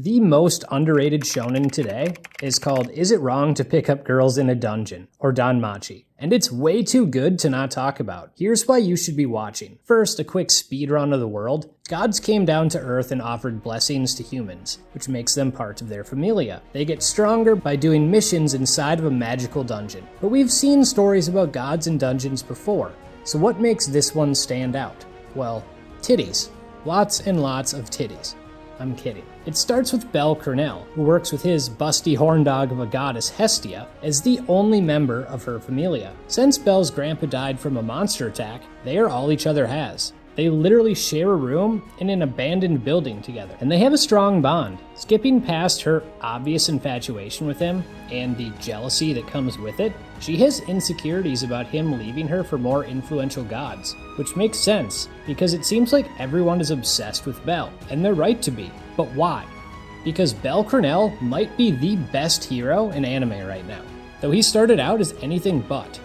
The most underrated shonen today is called Is It Wrong to Pick Up Girls in a Dungeon, or Danmachi, and it's way too good to not talk about. Here's why you should be watching. First, a quick speedrun of the world. Gods came down to Earth and offered blessings to humans, which makes them part of their familia. They get stronger by doing missions inside of a magical dungeon. But we've seen stories about gods in dungeons before, so what makes this one stand out? Well, titties. Lots and lots of titties. I'm kidding. It starts with Bel Cornell, who works with his busty horn dog of a goddess Hestia as the only member of her familia. Since Bel's grandpa died from a monster attack, they are all each other has. They literally share a room in an abandoned building together, and they have a strong bond. Skipping past her obvious infatuation with him and the jealousy that comes with it, she has insecurities about him leaving her for more influential gods, which makes sense because it seems like everyone is obsessed with Bel, and they're right to be. But why? Because Bel Cornell might be the best hero in anime right now, though he started out as anything but.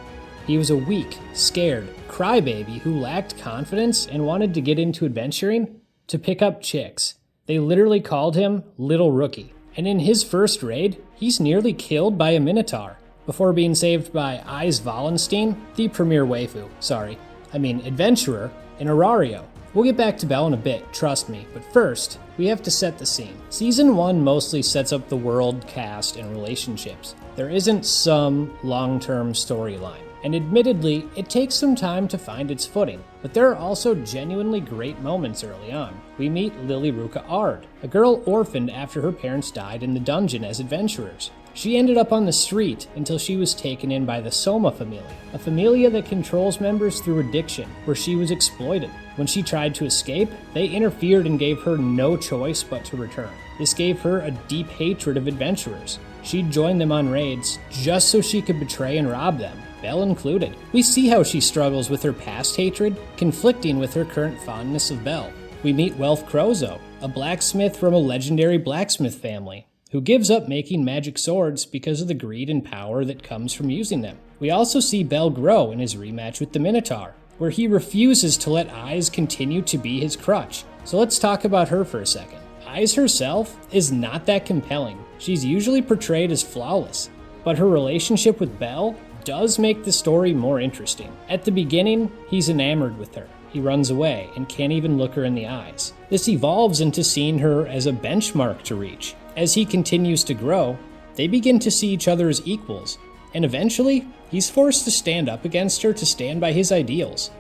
He was a weak, scared crybaby who lacked confidence and wanted to get into adventuring to pick up chicks. They literally called him Little Rookie. And in his first raid, he's nearly killed by a Minotaur before being saved by Ais Wallenstein, the premier adventurer, in Arario. We'll get back to Bel in a bit, trust me, but first, we have to set the scene. Season 1 mostly sets up the world, cast, and relationships. There isn't some long-term storyline. And admittedly, it takes some time to find its footing, but there are also genuinely great moments early on. We meet Lily Ruka Ard, a girl orphaned after her parents died in the dungeon as adventurers. She ended up on the street until she was taken in by the Soma familia, a familia that controls members through addiction, where she was exploited. When she tried to escape, they interfered and gave her no choice but to return. This gave her a deep hatred of adventurers. She'd join them on raids just so she could betray and rob them, Bel included. We see how she struggles with her past hatred, conflicting with her current fondness of Bel. We meet Welf Crozo, a blacksmith from a legendary blacksmith family, who gives up making magic swords because of the greed and power that comes from using them. We also see Bel grow in his rematch with the Minotaur, where he refuses to let Ais continue to be his crutch. So let's talk about her for a second. Ais herself is not that compelling. She's usually portrayed as flawless, but her relationship with Bel does make the story more interesting. At the beginning, he's enamored with her. He runs away and can't even look her in the eyes. This evolves into seeing her as a benchmark to reach. As he continues to grow, they begin to see each other as equals, and eventually, he's forced to stand up against her to stand by his ideals.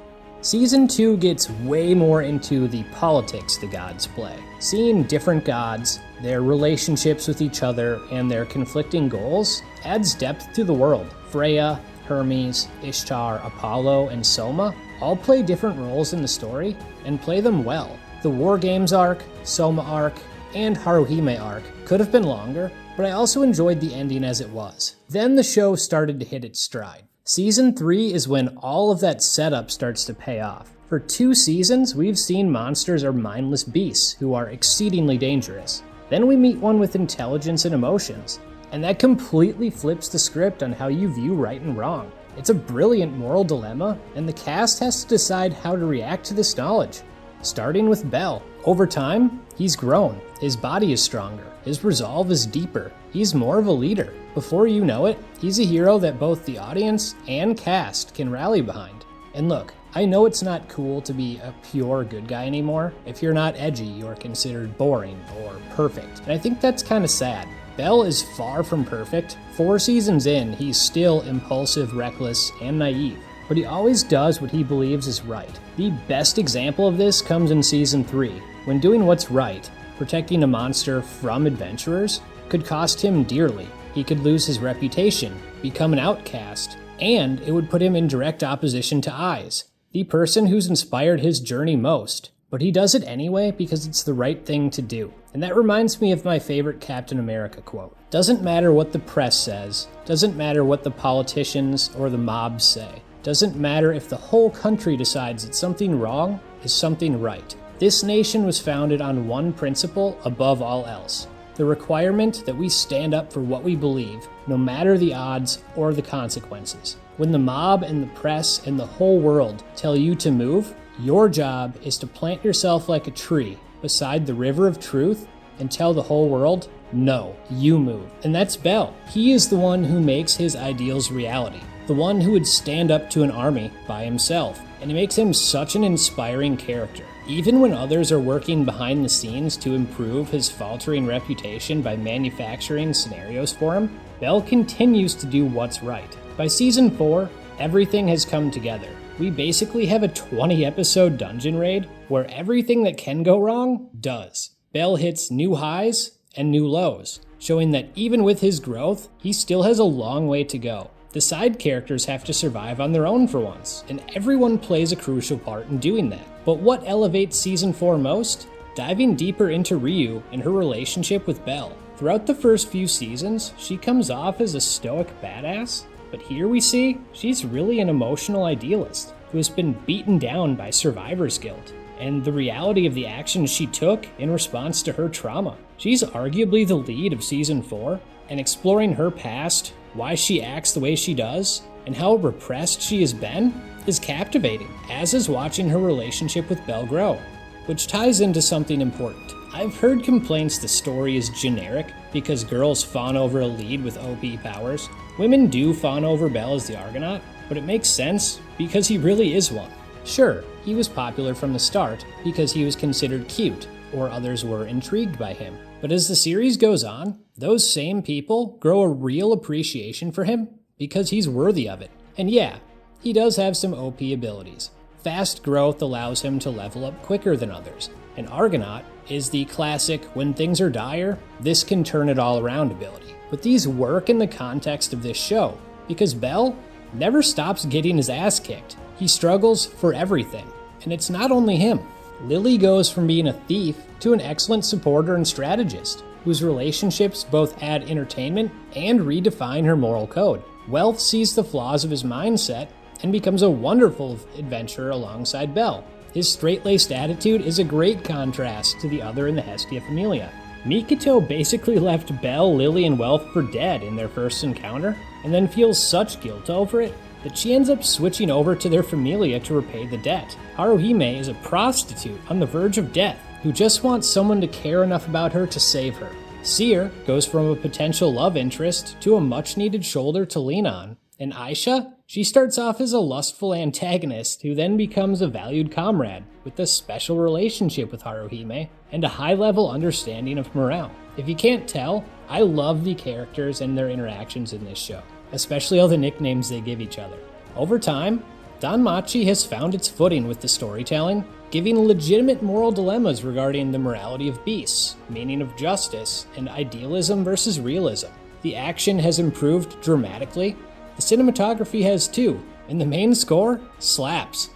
Season 2 gets way more into the politics the gods play. Seeing different gods, their relationships with each other, and their conflicting goals adds depth to the world. Freya, Hermes, Ishtar, Apollo, and Soma all play different roles in the story, and play them well. The War Games arc, Soma arc, and Haruhime arc could have been longer, but I also enjoyed the ending as it was. Then the show started to hit its stride. Season 3 is when all of that setup starts to pay off. For 2 seasons, we've seen monsters are mindless beasts who are exceedingly dangerous. Then we meet one with intelligence and emotions, and that completely flips the script on how you view right and wrong. It's a brilliant moral dilemma, and the cast has to decide how to react to this knowledge. Starting with Bel. Over time, he's grown. His body is stronger. His resolve is deeper. He's more of a leader. Before you know it, he's a hero that both the audience and cast can rally behind. And look, I know it's not cool to be a pure good guy anymore. If you're not edgy, you're considered boring or perfect. And I think that's kind of sad. Bel is far from perfect. 4 seasons in, he's still impulsive, reckless, and naive. But he always does what he believes is right. The best example of this comes in Season 3, when doing what's right, protecting a monster from adventurers, could cost him dearly. He could lose his reputation, become an outcast, and it would put him in direct opposition to Ais, the person who's inspired his journey most. But he does it anyway because it's the right thing to do. And that reminds me of my favorite Captain America quote. Doesn't matter what the press says, doesn't matter what the politicians or the mobs say, doesn't matter if the whole country decides that something wrong is something right. This nation was founded on one principle above all else: the requirement that we stand up for what we believe, no matter the odds or the consequences. When the mob and the press and the whole world tell you to move, your job is to plant yourself like a tree beside the river of truth and tell the whole world, no, you move. And that's Bell. He is the one who makes his ideals reality, the one who would stand up to an army by himself. And it makes him such an inspiring character. Even when others are working behind the scenes to improve his faltering reputation by manufacturing scenarios for him, Bell continues to do what's right. By season 4, everything has come together. We basically have a 20-episode dungeon raid where everything that can go wrong does. Bell hits new highs and new lows, showing that even with his growth, he still has a long way to go. The side characters have to survive on their own for once, and everyone plays a crucial part in doing that. But what elevates Season 4 most? Diving deeper into Ryu and her relationship with Bell. Throughout the first few seasons, she comes off as a stoic badass, but here we see she's really an emotional idealist who has been beaten down by survivor's guilt and the reality of the actions she took in response to her trauma. She's arguably the lead of Season 4, and exploring her past, why she acts the way she does, and how repressed she has been is captivating, as is watching her relationship with Bell grow, which ties into something important. I've heard complaints the story is generic because girls fawn over a lead with OP powers. Women do fawn over Bell as the Argonaut, but it makes sense because he really is one. Sure, he was popular from the start because he was considered cute, or others were intrigued by him. But as the series goes on, those same people grow a real appreciation for him because he's worthy of it. And yeah, he does have some OP abilities. Fast growth allows him to level up quicker than others. And Argonaut is the classic, when things are dire, this can turn it all around ability. But these work in the context of this show, because Bell never stops getting his ass kicked. He struggles for everything. And it's not only him. Lily goes from being a thief to an excellent supporter and strategist, whose relationships both add entertainment and redefine her moral code. Wealth sees the flaws of his mindset and becomes a wonderful adventurer alongside Bell. His straight-laced attitude is a great contrast to the other in the Hestia Familia. Mikoto basically left Bell, Lily, and Wealth for dead in their first encounter, and then feels such guilt over it that she ends up switching over to their familia to repay the debt. Haruhime is a prostitute on the verge of death who just wants someone to care enough about her to save her. Seer goes from a potential love interest to a much-needed shoulder to lean on. And Aisha, she starts off as a lustful antagonist who then becomes a valued comrade with a special relationship with Haruhime and a high-level understanding of morale. If you can't tell, I love the characters and their interactions in this show, especially all the nicknames they give each other. Over time, Danmachi has found its footing with the storytelling, giving legitimate moral dilemmas regarding the morality of beasts, meaning of justice, and idealism versus realism. The action has improved dramatically. The cinematography has too, and the main score slaps.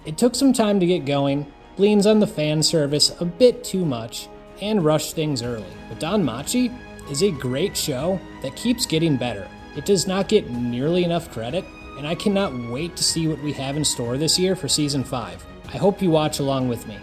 It took some time to get going, leans on the fan service a bit too much, and rushed things early. But Danmachi is a great show that keeps getting better. It does not get nearly enough credit, and I cannot wait to see what we have in store this year for Season 5. I hope you watch along with me.